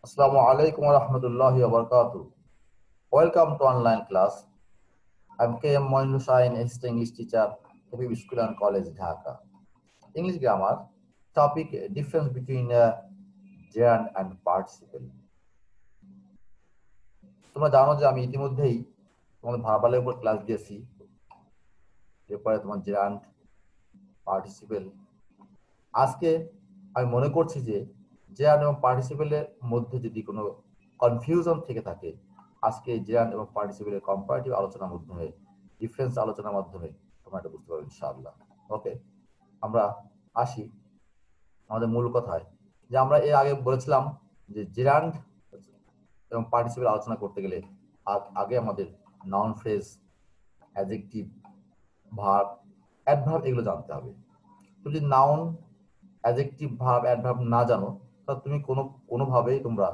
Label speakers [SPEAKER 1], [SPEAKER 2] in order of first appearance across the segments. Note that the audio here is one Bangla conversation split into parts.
[SPEAKER 1] Assalamu alaikum wa rahmatullahi wa barakatuh. Welcome to online class. I'm KM Moin Hussain, assistant English teacher, Habib School and College, Dhaka. English grammar topic: difference between gerund and participle. তোমরা জানো যে আমি ইতিমধ্যেই তোমাদের ভার্বালের উপর ক্লাস দিয়েছি। এরপরে তোমার gerund, participle। আজকে আমি মনে করছি যে gerund এবং পার্টিসিপেলের মধ্যে যদি কোনো কনফিউশন থেকে থাকে, আজকে gerund এবং পার্টিসিপেলের কম্পারেটিভ আলোচনার মাধ্যমে, ডিফারেন্স আলোচনার মাধ্যমে তোমরা এটা বুঝতে পারবে ইনশাআল্লাহ। ওকে, আমরা আসি আমাদের মূল কথায়। যে আমরা এর আগে বলেছিলাম যে gerund এবং পার্টিসিপেল আলোচনা করতে গেলে আগে আমাদের noun phrase, adjective, verb, adverb এগুলো জানতে হবে। তুমি যদি নাউন, অ্যাডজেক্টিভ, ভার্ব, অ্যাডভার্ব না জানো তাহলে তুমি কোনোভাবেই তোমরা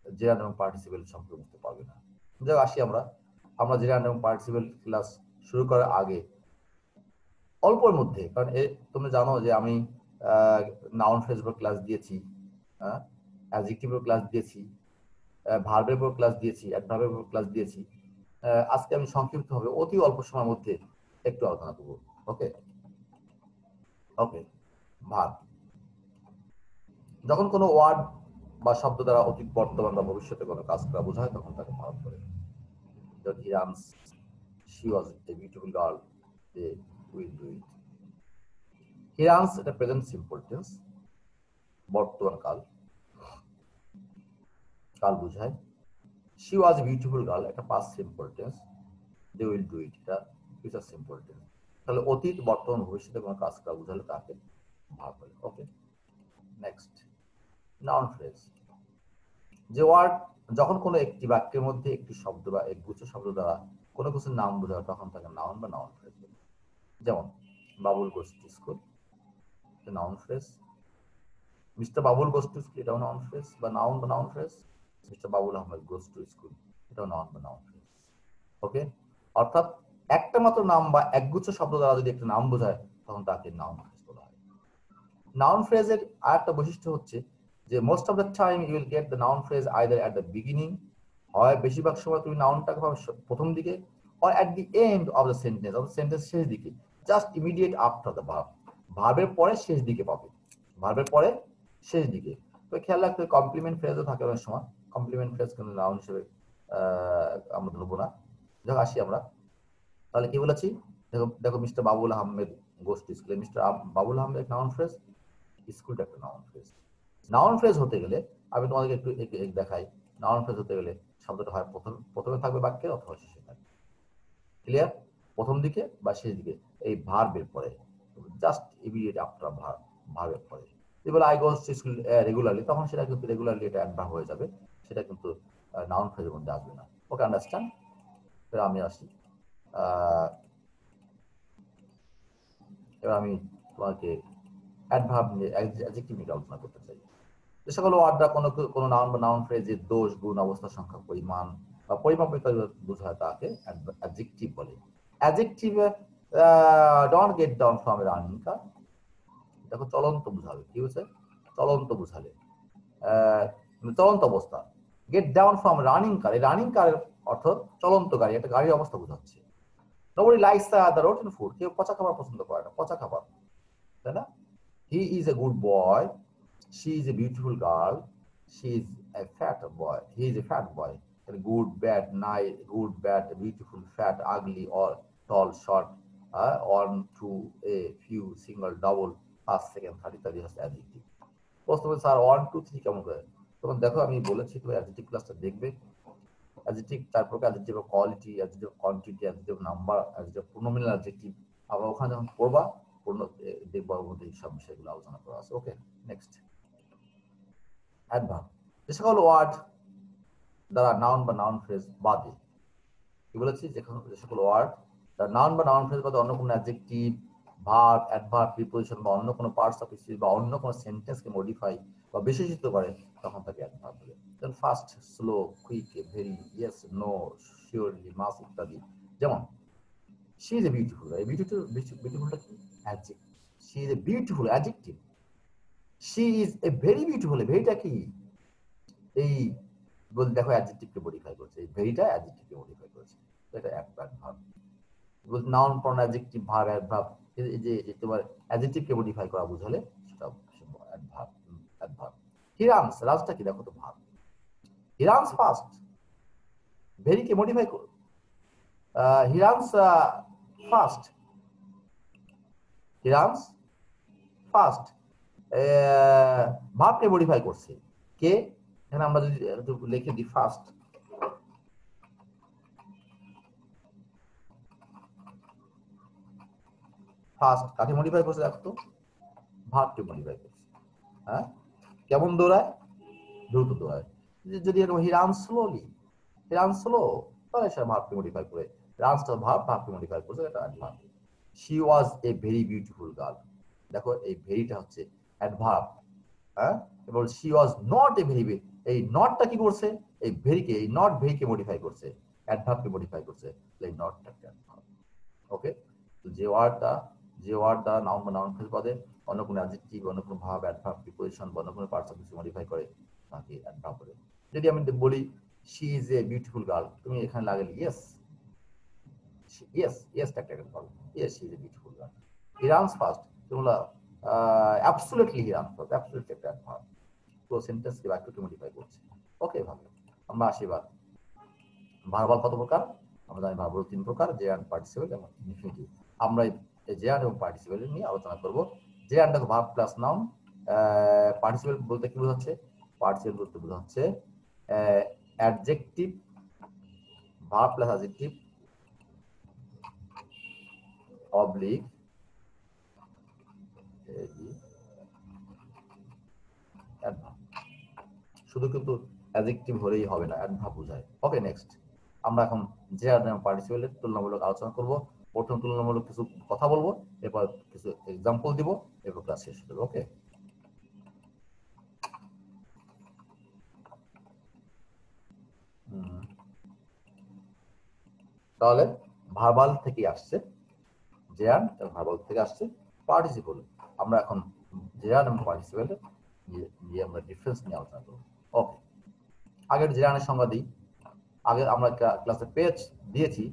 [SPEAKER 1] জেরান্ড এবং পার্টিসিপেল সম্পর্কে বুঝতে পারবে না। যাই আসি আমরা জেরান্ড এবং পার্টিসিপেল ক্লাস শুরু করার আগে অল্পর মধ্যে, কারণ তুমি জানো যে আমি নাউন ফ্রেজ উপর ক্লাস দিয়েছি, অ্যাডজেক্টিভের ক্লাস দিয়েছি, ভার্বের উপর ক্লাস দিয়েছি, অ্যাডভার্বের উপর ক্লাস দিয়েছি। আজকে আমি সংক্ষিপ্তভাবে অতি অল্প সময়ের মধ্যে একটু আলোচনা করব। ওকে ওকে ভার্ব যখন কোনো ওয়ার্ড বা শব্দ দ্বারা অতীত, বর্তমান বা ভবিষ্যতে কোনো কাজ করা বোঝায় তখন তাকে ভার্ব বলে। যেমন he runs, she was a beautiful girl, they will do it. He runs এটা প্রেজেন্ট সিম্পল টেন্স, বর্তমান কাল বোঝায়। she was a beautiful girl এটা past simple tense, they will do it এটা ফিউচার সিম্পল টেন্স। তাহলে অতীত, বর্তমান, ভবিষ্যতে কোনো কাজ করা বোঝালে তাকে ভার্ব বলে। ওকে, নেক্সট নাউন ফ্রেজ। যে ওয়ার্ড যখন কোনো একটি বাক্যের মধ্যে একটি শব্দ বা একগুচ্ছ শব্দ দ্বারা কোনো কিছুর নাম বোঝায় তখন তাকে নাউন বা নাউন ফ্রেজ বলে। যেমন Babul goes to school, noun phrase. Mister Babul goes to school এটাও নাউন ফ্রেজ বা noun phrase. Mister Babul Ahmed goes to school এটাও নাউন বা নাউন ফ্রেজ। ওকে, অর্থাৎ একটা মাত্র নাম বা একগুচ্ছ শব্দ দ্বারা যদি একটা নাম বোঝায় তখন তাকে নাউন ফ্রেজ বলা হয়। নাউন ফ্রেজের আরেকটা বৈশিষ্ট্য হচ্ছে যে most of the time you will get the noun phrase either at the beginning, হয় বেশিরভাগ সময় তুমি নাউনটাকে পাবে প্রথম দিকে, or at the end of the sentence শেষ দিকে, just immediate after the verb, ভার্বের পরে শেষ দিকে পাবে, ভার্বের পরে শেষ দিকে। তো খেয়াল রাখতে কমপ্লিমেন্ট ফ্রেজও থাকে অনেক সময়, কমপ্লিমেন্ট ফ্রেজ কিন্তু নাউন হিসেবে আমরা ধরবো না। যখন আসি আমরা তাহলে কি বলেছি, দেখো mister Babul Ahmed goes to school, mister Babul Ahmed noun phrase, স্কুলটা একটা নাউন ফ্রেজ। নাউন ফ্রেজ হতে গেলে আমি তোমাদেরকে একটু দেখাই। নাউন ফ্রেজ হতে গেলে শব্দটা হয় প্রথমে থাকবে বাক্যের অথবা শেষে থাকবে। ক্লিয়ার? প্রথম দিকে বা শেষ দিকে, এই ভার্বের পরে, জাস্ট ইমিডিয়েট আফটার ভার্বের পরে। এবার I goes to school regularly, তখন সেটা কিন্তু রেগুলারলি এটা অ্যাডভার্ব হয়ে যাবে, সেটা কিন্তু নাউন ফ্রেজের মধ্যে আসবে না। ওকে, আন্ডারস্ট্যান্ড? আমি আসি, এবার আমি তোমাকে অ্যাডভার্ব নিয়ে, অ্যাডজেক্টিভ নিয়ে আলোচনা করতে চাই। যে সকল ওয়ার্ড দ্বারা কোনো নাউন বা নাউন ফ্রেজের দোষ, গুণ, অবস্থা, সংখ্যা, পরিমাণ বা পরিমাপ বোঝায় তাকে অ্যাডজেক্টিভ বলে। Adjective don't get down from a running car, দেখো চলন্ত বুঝাবে, কি হচ্ছে চলন্ত বুঝালে, চলন্ত অবস্থা। Get down from running car, এই রানিং কারের অর্থ চলন্ত গাড়ি, একটা গাড়ির অবস্থা বোঝাচ্ছে। Nobody likes the rotten food, কেউ পচা খাবার পছন্দ করে না, পচা খাবার, তাই না? He is a good boy, she is a beautiful girl, she is a fat boy, he is a fat boy. Good, bad, nice, good, bad, beautiful, fat, ugly, or tall, short, one, two, a few, single, double, first, second, third ইত্যাদি হচ্ছে অ্যাডজেক্টিভ। প্রথমে স্যার 1 2 3 কেমন করে, তখন দেখো আমি বলেছি তুমি অ্যাডজেক্টিভ ক্লাসটা দেখবে। অ্যাডজেক্টিভ 4 প্রকার, adjective quality, adjective quantity, adjective number, adjective pronominal adjective. আবার ওখানে যখন পড়বা দেখবো মধ্যে সব বিষয়গুলো আলোচনা করা আছে। ওকে, নেক্সট অ্যাডভার্ব। যে সকল ওয়ার্ড দ্বারা নাউন বা নাউন ফ্রেজ বাদে, কি বলেছি, যে সকল ওয়ার্ড দ্বারা নাউন বা নাউন ফ্রেজ বাদে অন্য কোনো অ্যাডজেক্টিভ, ভার্ব, অ্যাডভার্ব, প্রিপোজিশন বা অন্য কোনো পার্টস অফ স্পিচ বা অন্য কোনো সেন্টেন্সকে মডিফাই বা বিশেষিত করে তখন তাকে অ্যাডভার্ব বলে। যেমন fast, slow, quick, very, yes, no, surely, much ইত্যাদি। যেমন she is a beautiful, এই বিউটিফুলটা কি, adjective. she is a beautiful adjective. she is a very beautiful, ভেরিটা কি, এই বল দেখো অ্যাডজেক্টিভকে মডিফাই করছে, এই ভেরিটা অ্যাডজেক্টিভকে মডিফাই করেছে, এটা অ্যাডভার্ব। বল noun pronoun adjective verb adverb, এই যে তোমার অ্যাডজেক্টিভকে মডিফাই করা বুঝালে সেটা অ্যাডভার্ব। অ্যাডভার্ব। হি রানস, রানসটা কি দেখো তো ভার্ব। হি রানস ফাস্ট, ভেরিকে মডিফাই করো। He runs fast, he runs fast, ভার্বকে মডিফাই করছে কে? এখানে আমরা যদি লিখে দিই ফাস্ট, ফাস্ট কাকে মডিফাই করছে দেখো তো? ভার্বকে মডিফাই করছে। হ্যাঁ, কেমন দৌড়ায়? দ্রুত দৌড়ায়। যদি এরকম he ran slowly, he ran slow, তাহলে সে ভার্বকে মডিফাই করে, রানসটা ভার্ব, ভার্বকে মডিফাই করছে, এটা adverb. She was a very beautiful girl, দেখো এই ভেরিটা হচ্ছে অ্যাডভার্ব। হ্যাঁ, এবং she was not a very, এই নটটা কি করছে? এই ভেরিকে, এই নট ভেরিকে মডিফাই করছে, অ্যাডভার্বকে মডিফাই করছে, এই নটটা অ্যাডভার্ব। ওকে, তো যে ওয়ার্ডটা নাউন বা নাউন ফ্রেজ পদে অন্য কোনো অ্যাডজেক্টিভ, অন্য কোনো ভার্ব, অ্যাডভার্ব, প্রিপোজিশন বা অন্য কোনো পার্টস অফ স্পিচ মডিফাই করে তাকে অ্যাডভার্ব বলে। যদি আমি বলি she is a beautiful girl, তুমি এখানে লাগালে ইয়েস, ইয়েস, ইয়েসটা একটা adverb, yes she is a beautiful girl. He runs fast, তোমরা absolutely he runs fast, absolutely একটা অ্যাডভার্ব, পুরো সেন্টেন্সকে বাক্যকে মডিফাই করছে। ওকে, ভালো। আমরা আসি এবার ভার্বাল কত প্রকার? আমরা জানি ভার্বাল 3 প্রকার, জে অ্যান্ড পার্টিসিপল এবং ইনফিনিটিভ। আমরা এই জে এবং পার্টিসিপল নিয়ে আলোচনা করব। জে অ্যান্ড দেখো ভার্ব প্লাস নাউন, পার্টিসিপল বলতে কি বোঝাচ্ছে? পার্টিসিপল বলতে বোঝাচ্ছে adjective, verb plus adjective oblique adverb. শুধু কিন্তু অ্যাডজেক্টিভ হলেই হবে না, অ্যাডভার্ব বোঝায়। ওকে, নেক্সট আমরা এখন জে আর পার্টিসিপলের তুলনামূলক আলোচনা করব। প্রথম তুলনামূলক কিছু কথা বলবো, এরপর কিছু এক্সাম্পল দিব, এরপর ক্লাস শেষ হবে। ওকে, তাহলে ভার্বাল থেকে আসছে জে আর, ভার্বাল থেকে আসছে পার্টিসিপল। আমরা এখন জে আর এবং পার্টিসিপল নিয়ে আমরা ডিফারেন্স নিয়ে আলোচনা করব। ওকে, আগের জে আর এর সংজ্ঞা দিই। আগে আমরা ক্লাসে পেজ দিয়েছি,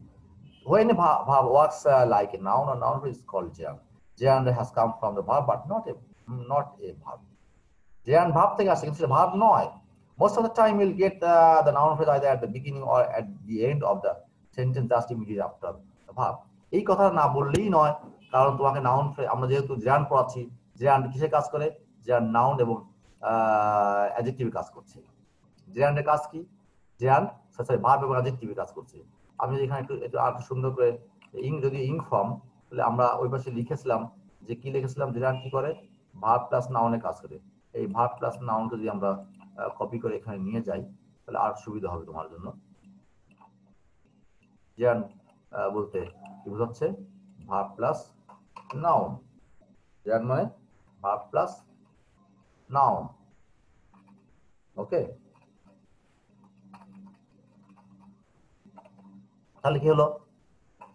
[SPEAKER 1] when a verb works like a noun, a noun is called gerund. Gerund has come from the verb but not a verb. Gerund verb থেকে আসে, কিন্তু সেটা verb নয়। Most of the time we'll get the noun phrase either at the beginning or at the end of the sentence, just immediately after the verb. এই কথা না বললেই নয়, কারণ তোমাকে নাউন ফ্রেজ, আমরা যেহেতু gerund পড়াচ্ছি, gerund কিসে কাজ করে? gerund নাউন এবং অ্যাডজেক্টিভে কাজ করছে। gerund এর কাজ কি? gerund সরি ভার্ব এবং অ্যাডজেক্টিভে কাজ করছে। আমি এখানে একটু আর সুন্দর করে যদি ইং ফর্ম, তাহলে আমরা ওই পাশে লিখেছিলাম যে কি লিখেছিলাম, জেরান্ড কি করে? ভার্ব প্লাস নাউনে কাজ করে। এই ভার্ব প্লাস নাউনকে যদি আমরা কপি করে এখানে নিয়ে যাই, তাহলে আর সুবিধা হবে তোমার জন্য। জেরান্ড বলতে কি বোঝাচ্ছে? Verb plus noun. জেরান্ড মানে ভার্ব প্লাস নাউন। ওকে, তাহলে কি হলো?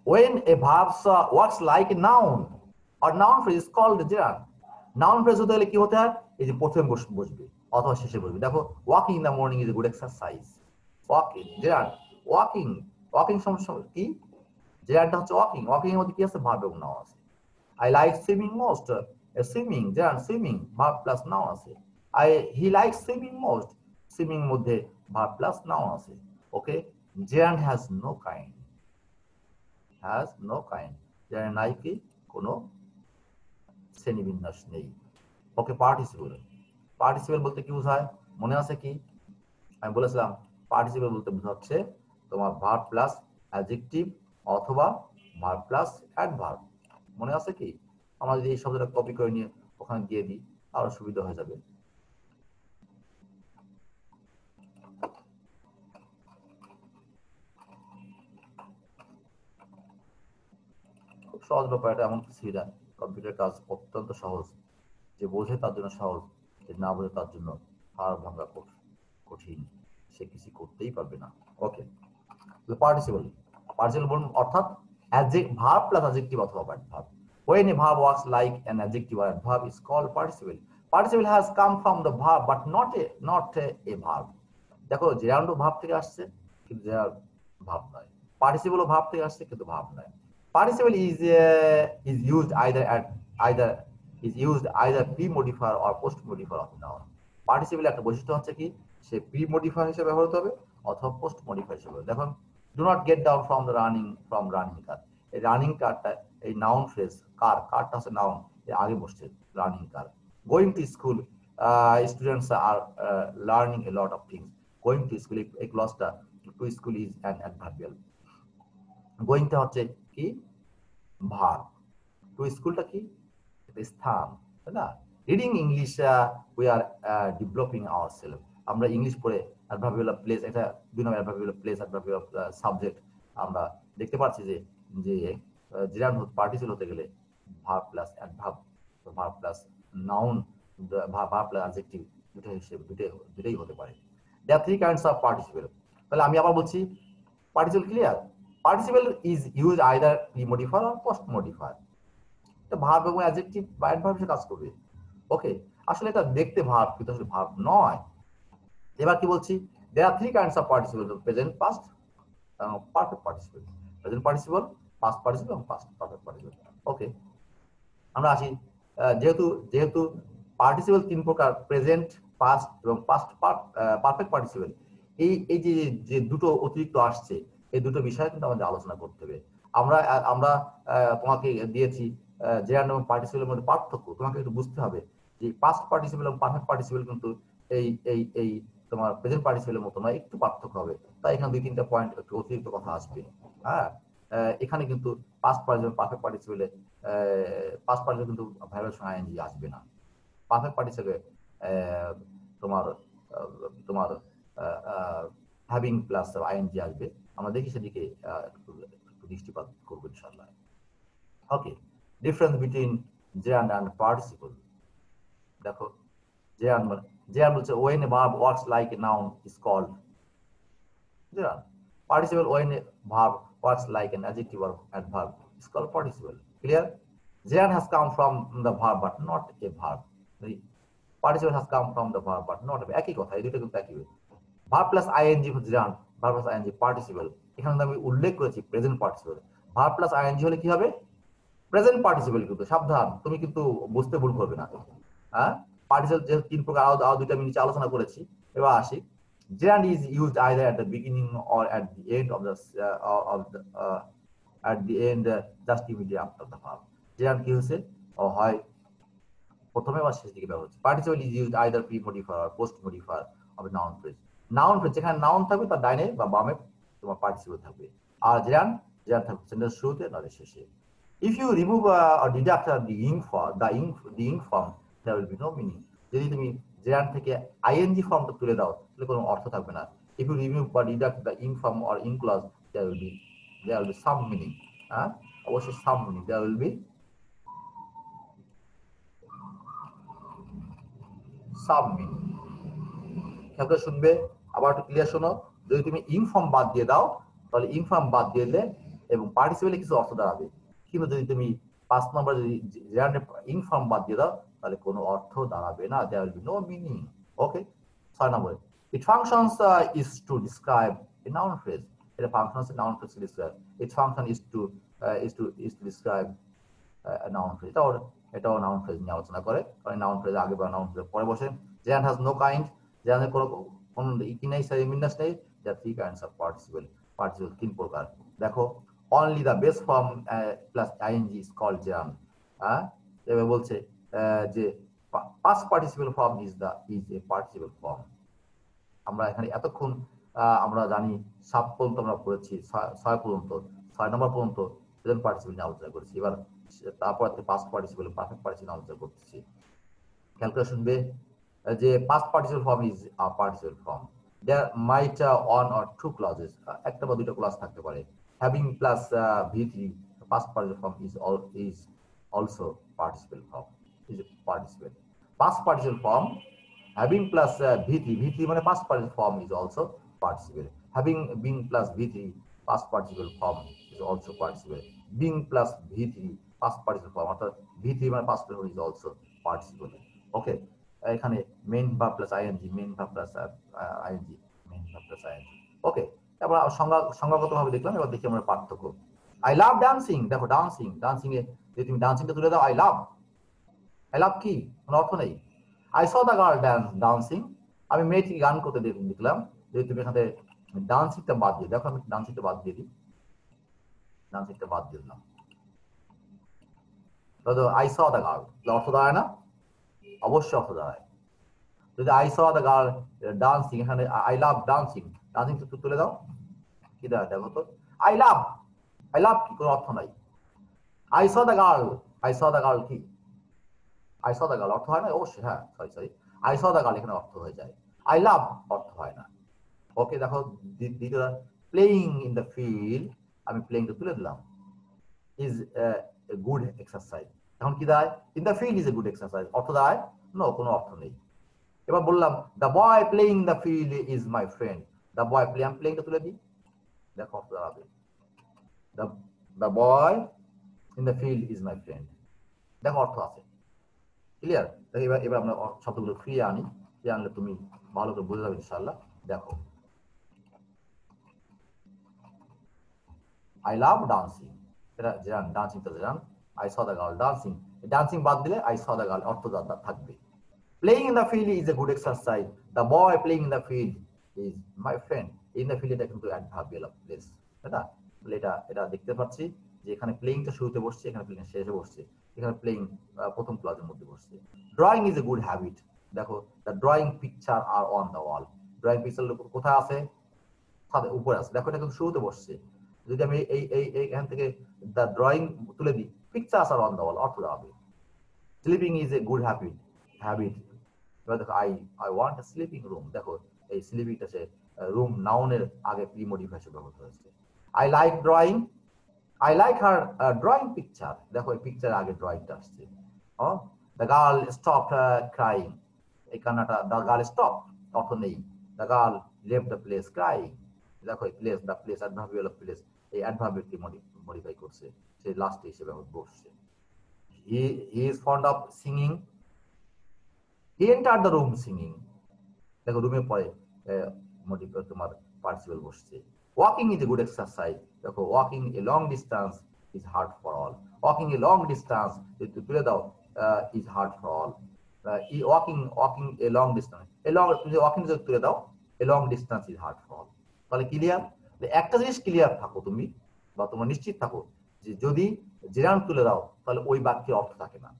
[SPEAKER 1] when a verb works like a noun or noun phrase is called gerund. noun phrase হতে হলে কি হতে হয়? এই যে প্রথমে বসবে অথবা শেষে বসবে। দেখো walking in the morning is a good exercise, walking gerund, walking, walking সমস্যা কি? gerundটা হচ্ছে walking, walking এর মধ্যে কি আছে? ভার্ব এবং নাউন আছে। I like swimming most, swimming gerund, swimming verb plus noun আছে। he likes swimming most, swimming মধ্যে verb plus noun আছে। ওকে, gerund has no kind, has no kind, যেন নাই কি কোনো শ্রেণীবিন্যাস নেই। ওকে, পার্টিসিপল, পার্টিসিপল বলতে কি বোঝায়? মনে আছে কি আমি বলেছিলাম? পার্টিসিপল বলতে বোঝাচ্ছে তোমার ভার্ব প্লাস অ্যাডজেক্টিভ অথবা ভার্ব প্লাস অ্যাডভার্ব। মনে আছে কি? আমরা যদি এই শব্দটা কপি করে নিয়ে ওখানে দিয়ে দিই, আরো সুবিধা হয়ে যাবে। সহজ ব্যাপার, এটা এমন কিছুই না। কম্পিউটার কাজ অত্যন্ত সহজ, যে বোঝে তার জন্য সহজ, যে না বোঝে তার জন্য হাড় ভাঙা কঠিন, সে কিছু করতেই পারবে না। ওকে, পার্টিসিপল, পার্টিসিপল বলুন অর্থাৎ ভার্ব প্লাস অ্যাডজেক্টিভ অথবা verb. when a verb works like an adjective or adverb is called participle. Participle has come from the verb but not a verb. দেখো জেরান্ডও ভাব থেকে আসছে কিন্তু জেরার ভাব নয়, পার্টিসিপলও ভাব থেকে আসছে কিন্তু ভাব নয়। Participle is used either is used either pre modifier or post modifier of noun. Participle একটা বৈশিষ্ট্য হচ্ছে কি সে প্রি মডিফায়ার হিসেবে ব্যবহৃত হবে অথবা পোস্ট মডিফায়ার হিসেবে। দেখুন do not get down from running car, এই রানিং কারটা এই নাউন ফ্রেজ, কারটা হচ্ছে নাউন, এর আগে বসছে running car. Going to school, students are learning a lot of things. Going to school, এই ক্লজটা to school is an adverbial. গোয়িংটা হচ্ছে কি ভার্ব, টু স্কুলটা কি স্থান, তাই না? Reading English we are developing ourself, আমরা ইংলিশ পড়ে অ্যাডভার্বিয়াল অফ প্লেস, এটা দুই number adverbial of place, adverbial of subject. আমরা দেখতে পাচ্ছি যে যে জিরান পার্টিসিপল হতে গেলে verb plus adverb, verb plus noun, verb plus adjective দুটো হিসেবে দুটোই হতে পারে। দেয়ার থ্রি কাইন্ডস অফ পার্টিসিপল। তাহলে আমি আবার বলছি participle clear? Participle is use either pre modifier or post modifier. এটা ভার্ব এবং অ্যাডজেক্টিভ বা অ্যাডভার্ব হিসেবে কাজ করবে। ওকে, আসলে এটা দেখতে ভার্ব কিন্তু আসলে ভার্ব নয়। এবার কি বলছি, there are three kinds of participle, present, past, perfect participle. Present participle, past participle এবং পাস্ট পারফেক্ট পার্টিসিপল। ওকে, আমরা আসি যেহেতু যেহেতু পার্টিসিপল তিন প্রকার, প্রেজেন্ট, পাস্ট এবং পাস্ট পারফেক্ট পার্টিসিপল, এই যে যে দুটো অতিরিক্ত আসছে এই দুটো বিষয় কিন্তু আমাদের আলোচনা করতে হবে। আমরা আমরা তোমাকে দিয়েছি জেরান্ড এবং পার্টিসিপলের মধ্যে পার্থক্য তোমাকে একটু বুঝতে হবে যে পাস্ট পার্টিসিপল এবং পারফেক্ট পার্টিসিপল কিন্তু এই এই এই তোমার প্রেজেন্ট পার্টিসিপলের মতো নয়, একটু পার্থক্য হবে। তাই এখানে দুই তিনটা পয়েন্ট একটু অতিরিক্ত কথা আসবে। হ্যাঁ, এখানে কিন্তু পাস্ট পার্টিসিপল পারফেক্ট পার্টিসিপলে পাস্ট পার্টিসিপল কিন্তু ভাইরাল সঙ্গে আইএনজি আসবে না। পারফেক্ট পার্টিসিপলে তোমার তোমার হ্যাভিং প্লাস আইএনজি আসবে। আমরা দেখি সেদিকে একটু দৃষ্টিপাত করবো ইনশাআল্লাহ। Okay, difference between gerund and participle. দেখো জেরান্ড বলছে when a verb works like a noun is called gerund. Participle when a verb works like an adjective or adverb is called participle. Clear? Gerund has come from the verb but not a verb. The participle has come from the verb but not a verb. একই কথা, এই দুটো কিন্তু একই। verb plus ing হচ্ছে gerund, verb plus ing participle। এখানে আমি উল্লেখ করেছি present participle. verb plus ing হলে কি হবে? Present participle. কিন্তু সাবধান, তুমি কিন্তু বুঝতে ভুল করবে না। হ্যাঁ, পার্টিসিপল যে তিন প্রকার আরো দুইটা আমি নিচে আলোচনা করেছি। এবার আসি, gerund is used either at the beginning or at the end of the just immediately after the verb। gerund কি হচ্ছে, হয় প্রথমে বা শেষ দিকে ব্যবহার হচ্ছে। Participle is used either pre modifier or post modifier of noun phrase. Noun phrase যেখানে নাউন থাকবে তার ডাইনে বা বামে তোমার পার্টিসিপল থাকবে। আর জেরান্ড থাকবে সেন্টেন্স শুরুতে নয় শেষে। If you remove or deduct the ing form, there will be no meaning. যদি তুমি জেরান্ড থেকে আইএনজি ফর্মটা তুলে দাও তাহলে কোনো অর্থ থাকবে না। If you remove or deduct the ing form or ing clause, there will be some meaning. হ্যাঁ, অবশ্যই some meaning, there will be some meaning। খেয়াল করে শুনবে, আবার একটু ক্লিয়ার শোনো। যদি তুমি ইং ফর্ম বাদ দিয়ে দাও তাহলে ইং ফর্ম বাদ দিয়ে দিলে এবং পার্টিসিপলে কিছু অর্থ দাঁড়াবে, কিন্তু যদি তুমি 5 নম্বর যদি ইং ফর্ম বাদ দিয়ে দাও তাহলে কোনো অর্থ দাঁড়াবে না, there will be no meaning. Okay, 6 নম্বরে it functions is to describe a noun phrase. এটা ফাংশন আছে noun phrase describe, it function is to describe noun phrase. এটাও নাউন ফ্রেজ নিয়ে আলোচনা করে, কারণ নাউন ফ্রেজ আগে বা নাউন ফ্রেজ পরে বসে। জেরান্ড হ্যাজ নো কাইন্ড, জেরান্ডের কোনো কি নেই, বিন্যাস নেই। There three kinds of participle. Participle তিন প্রকার। দেখো, only the base form plus ING is called gerund. হ্যাঁ, এবার বলছে যে past participle form is a participle form. আমরা এখানে এতক্ষণ আমরা জানি 7 পর্যন্ত আমরা পড়েছি, 6 পর্যন্ত, 6 নম্বর পর্যন্ত প্রেজেন্ট পার্টিসিপল নিয়ে আলোচনা করেছি। এবার তারপর পাস্ট পার্টিসিপল পারফেক্ট পার্টিসিপল আলোচনা করতেছি। খেয়াল করে শুনবে যে past participle form is a participle form. There might one or two clauses, একটা বা দুটো ক্লজ থাকতে পারে। Having plus V3, past participle form is also participle form, is a participle. Past participle form having plus V3 মানে past participle form is also participle. Having being plus V3 past participle form is also participle. Being plus V3 past participle form অর্থাৎ V3 মানে past participle is also participle. Okay, এখানে main verb plus ING, main verb plus ING, main plus ING. Okay, এবার সংজ্ঞাগতভাবে দেখলাম। এবার দেখি আমরা পার্থক্য। আই লাভ ডান্সিং, দেখো ডান্সিং, ডান্সিং এ যদি তুমি ডান্সিংটা তুলে দাও, আই লাভ কি কোনো অর্থ নেই। I saw the girl dancing, আমি মেয়েটিকে গান করতে দেখলাম। যদি তুমি এখানে ডান্সিংটা বাদ দিয়ে দেখো, আমি ডান্সিংটা বাদ দিয়ে দিই, ডান্সিংটা বাদ দিয়ে দিলাম। আই স দ্য গার্ল অর্থ দাঁড়ায় না? অবশ্যই অর্থ দাঁড়ায়। যদি I saw the girl dancing, এখানে আই লাভ ডান্সিং, ডান্সিং তুলে দাও, কি দাঁড়ায় দেখো তো? আই লাভ কি কোনো অর্থ নাই। আই স দ্য গার্ল কি? আই স দ্য গার্ল অর্থ হয় না? অবশ্যই, হ্যাঁ, sorry I saw the girl এখানে অর্থ হয়ে যায়, আই লাভ অর্থ হয় না। ওকে, দেখো দ্বিতীয়টা, প্লেইং ইন দ্য ফিল্ড, আমি প্লেইংটা তুলে দিলাম, ইজ এ গুড এক্সারসাইজ। এখন কি দাঁড়ায়? In the field is a good exercise, অর্থ দাঁড়ায়? নো, কোনো অর্থ নেই। এবার বললাম the boy playing the field is my friend, the boy play, আমি প্লেইংটা তুলে দিই, দেখো অর্থ দাঁড়াবে the boy in the field is my friend, দেখো অর্থ আছে। ক্লিয়ার? এবার আমরা শব্দগুলো ফিরিয়ে আনি, ফিরিয়ে আনলে তুমি ভালো করে বুঝে যাবে ইনশাআল্লাহ। দেখো, আই লাভ ডান্সিং, এটা জেরান, ডান্সিংটা gerund, I saw the girl dancing, dancing বাদ দিলে আই স দ্য গার্ল অর্থ থাকবে। Playing in the field is a good exercise, the boy playing in the field is my friend. In the field এটা কিন্তু অ্যাডভার্বিয়াল অফ প্লেস, তাই না? এটা দেখতে পাচ্ছি যে এখানে প্লেইংটা শুরুতে বসছে, এখানে প্লেইং শেষে বসছে, এখানে প্লেইং প্রথম ক্লজের মধ্যে বসছে। Drawing is a good habit, দেখো the drawing picture are on the wall, drawing picture কোথায় আছে? উপরে আছে, দেখো এটা কিন্তু শুরুতে বসছে। যদি আমি এখান থেকে দ্য ড্রয়িং তুলে দিই, পিকচার্স আর অন দ্য ওয়াল, অর্থ দাঁড়াবে sleeping is a good habit. এবার দেখো I want a sleeping room, দেখো এই স্লিপিংটা সে রুম নাউনের আগে প্রি মডিফাইড ব্যবহৃত হয়েছে। I like drawing, I like her drawing picture, দেখো এই পিকচার আগে ড্রয়িংটা আসছে। দ্য গার্ল স্টপ ক্রাইং, এই কান্নাটা, দ্য গার্ল স্টপ অর্থ নেই, the girl left the place crying, দেখো এই place, the place adverbial of place, এই অ্যাডভার্বিয়ালকে মডিফাই করছে, সে লাস্টে হিসেবে বসছে। He is fond of singing, he enter the room singing, দেখো রুমে পরে তোমার পার্টিসিপল বসছে। Walking is a good exercise, দেখো walking a long distance is hard for all, walking a long distance যদি তুলে দাও is hard for all, walking a long distance, a long যদি ওয়াকিং যদি তুলে দাও এ long distance is hard for all. তাহলে ক্লিয়ার? একটা জিনিস ক্লিয়ার থাকো তুমি, বা তোমরা নিশ্চিত থাকো যে যদি জেরান তুলে দাও তাহলে ওই বাক্যের অর্থ থাকে না,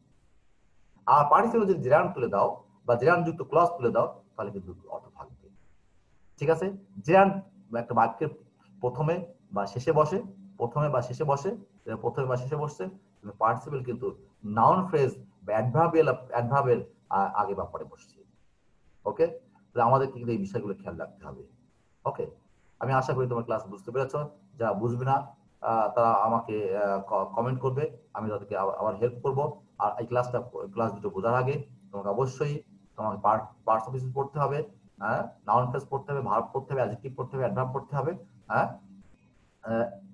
[SPEAKER 1] আর পার্টিসিপল যদি জেরান তুলে দাও বা জেরান যুক্ত ক্লজ তুলে দাও তাহলে কিন্তু অর্থ থাকবে। ঠিক আছে? জেরান একটা বাক্যের প্রথমে বা শেষে বসে, প্রথমে বা শেষে বসে, প্রথমে বা শেষে বসছে, কিন্তু পার্টিসিপল কিন্তু নাউন ফ্রেজ বা অ্যাডভার্বের আগে বা পরে বসছে। ওকে, তাহলে আমাদের কিন্তু এই বিষয়গুলো খেয়াল রাখতে হবে। ওকে, আমি আশা করি তোমার ক্লাস বুঝতে পেরেছো। যারা বুঝবে না তারা আমাকে কমেন্ট করবে, আমি তাদেরকে আবার হেল্প করব। আর এই ক্লাস দুটো বোঝার আগে তোমাকে অবশ্যই তোমাকে পার্টস অফ স্পিচ পড়তে হবে, হ্যাঁ, নাউন ফ্রেজ পড়তে হবে, ভার্ব পড়তে হবে, অ্যাডজেক্টিভ পড়তে হবে, অ্যাডভার্ব পড়তে হবে, হ্যাঁ,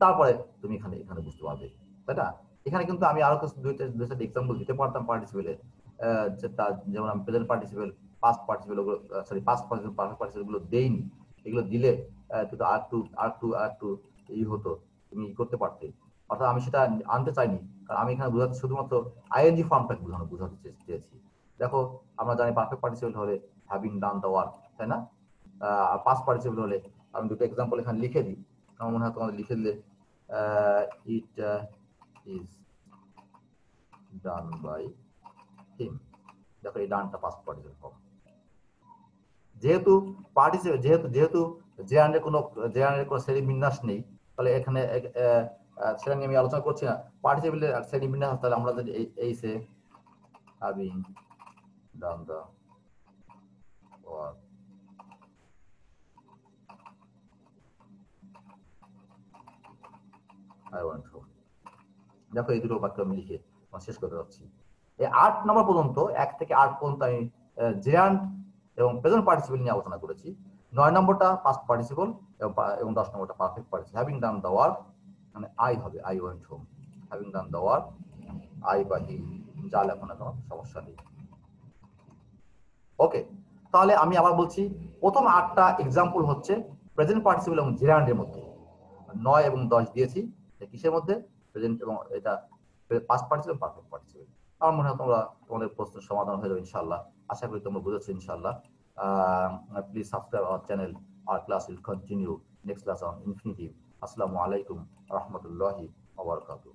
[SPEAKER 1] তারপরে তুমি এখানে বুঝতে পারবে, তাই না? এখানে কিন্তু আমি আরো কিছু দুইটা এক্সাম্পল দিতে পারতাম পার্টিসিপেলের, যেমন আমি present participle, past participle, past participle, perfect participle গুলো দেইনি। এগুলো দিলে কিন্তু আর একটু এই হতো, তুমি করতে পারতে। অর্থাৎ আমি সেটা আনতে চাইনি, কারণ আমি এখানে বোঝাতে শুধুমাত্র আইএনজি ফর্মটাকে বোঝাতে চেয়েছি। দেখো, আমরা জানি পারফেক্ট পার্টিসিপেল হলে হ্যাভিং ডান দ্য ওয়ার্ক, তাই না? আর পাস্ট পার্টিসিপল হলে আমি দুটো এক্সাম্পল এখানে লিখে দিই, আমার মনে হয় তোমাদের লিখে দিলে it is done by him, দেখো এই ডানটা পাস্ট পার্টিসিপল ফর্ম। যেহেতু পার্টিসিপল যেহেতু জেরানের কোনো শ্রেণী বিন্যাস নেই, তাহলে এখানে সেটা নিয়ে আমি আলোচনা করছি না। পার্টিসিপলের শ্রেণী বিন্যাস, তাহলে আমরা যদি এই সে হ্যাভিং ডান দ্য ওয়ার্ক, দেখো এই দুটো বাক্য আমি লিখে শেষ করতে যাচ্ছি। এই 8 নম্বর পর্যন্ত, 1 থেকে 8 পর্যন্ত আমি জেরান্ট এবং প্রেজেন্ট পার্টিসিপল নিয়ে আলোচনা করেছি। 9 নম্বরটা পাস্ট পার্টিসিপল এবং 10 নম্বরটা perfect participle. Having done the work মানে আই হবে, I went home. Having done the work, I বা হি, যা লেখো না কোনো সমস্যা নেই। ওকে, তাহলে আমি আবার বলছি, প্রথম 8টা এক্সাম্পল হচ্ছে প্রেজেন্ট পার্টিসিপল এবং জেরান্ডের মধ্যে 9 এবং 10 দিয়েছি, কিসের মধ্যে? প্রেজেন্ট এবং এটা পাস্ট পার্টিসিপল পারফেক্ট পার্টিসিপল। আমার মনে হয় তোমাদের প্রশ্নের সমাধান হয়ে যাবে ইনশাআল্লাহ। আশা করি তোমরা বুঝেছো ইনশাআল্লাহ। Please subscribe our channel. Our class will continue next class on infinitive. Assalamu alaikum wa rahmatullahi wa barakatuh.